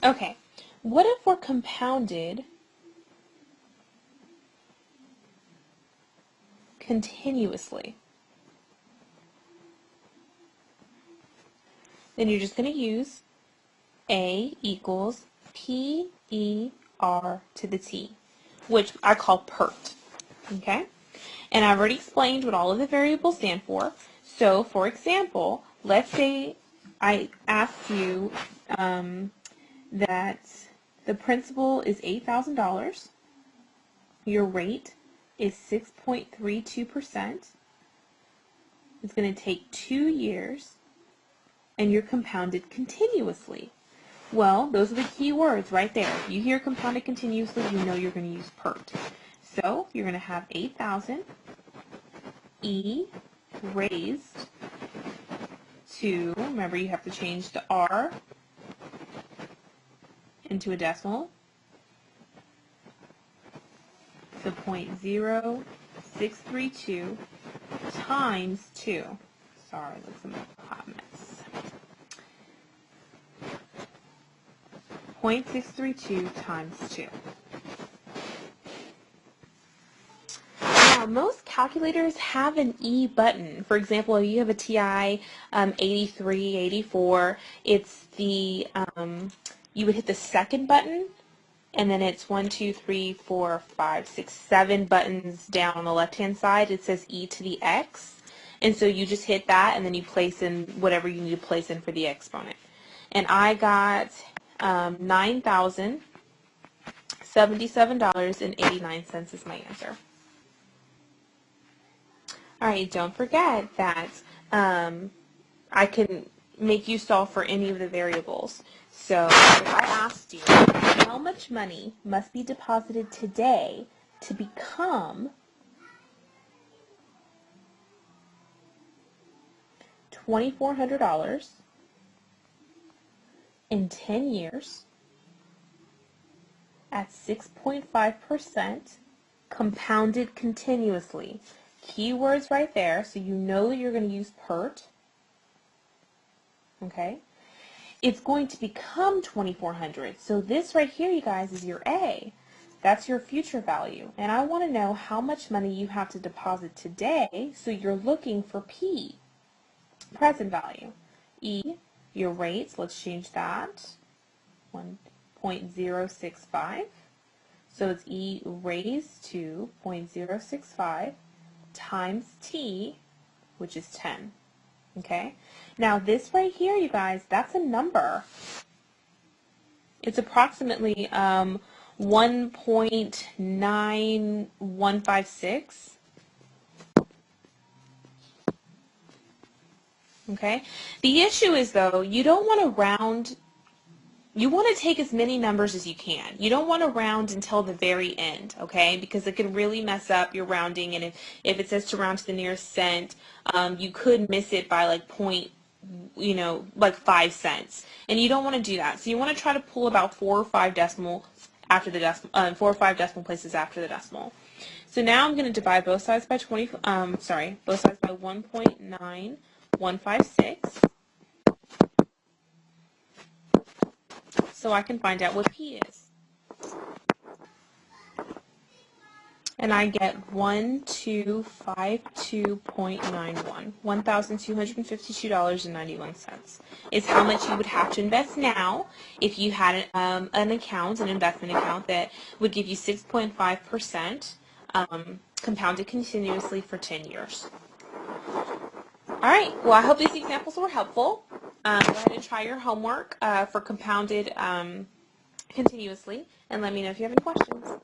Okay, what if we're compounded continuously? Then you're just going to use A equals PER to the T, which I call PERT, okay? And I've already explained what all of the variables stand for. So, for example, let's say I ask you that the principal is $8,000, your rate is 6.32%, it's going to take 2 years, and you're compounded continuously. Well, those are the key words right there. If you hear compounded continuously, you know you're going to use PERT. So you're going to have 8,000 E raised to, remember you have to change the R into a decimal, so 0.0632 times 2. Sorry, looks like a hot mess. 0.632 times 2. Now, most calculators have an E button. For example, if you have a TI 83, 84, it's the, you would hit the second button, and then it's 1, 2, 3, 4, 5, 6, 7 buttons down on the left-hand side. It says E to the X. And so you just hit that, and then you place in whatever you need to place in for the exponent. And I got $9,077.89 is my answer. All right, don't forget that I can make you solve for any of the variables. So if I asked you, how much money must be deposited today to become $2,400 in 10 years at 6.5% compounded continuously. Keywords right there, so you know that you're going to use PERT. Okay? It's going to become 2,400. So this right here, you guys, is your A. That's your future value. And I want to know how much money you have to deposit today, so you're looking for P, present value. E, your rates, let's change that, 1.065. So it's E raised to 0.065 times T, which is 10. Okay? Now this right here, you guys, that's a number. It's approximately 1.9156. Okay? The issue is, though, you don't want to round. You want to take as many numbers as you can. You don't want to round until the very end, okay? Because it can really mess up your rounding, and if it says to round to the nearest cent, you could miss it by like like 5 cents. And you don't want to do that. So you want to try to pull about 4 or 5 decimal after the decimal, 4 or 5 decimal places after the decimal. So now I'm going to divide both sides by both sides by 1.9156. So I can find out what P is. And I get 1252.91, $1,252.91 is how much you would have to invest now if you had an investment account that would give you 6.5% compounded continuously for 10 years. All right, well, I hope these examples were helpful. Go ahead and try your homework for compounded continuously, and let me know if you have any questions.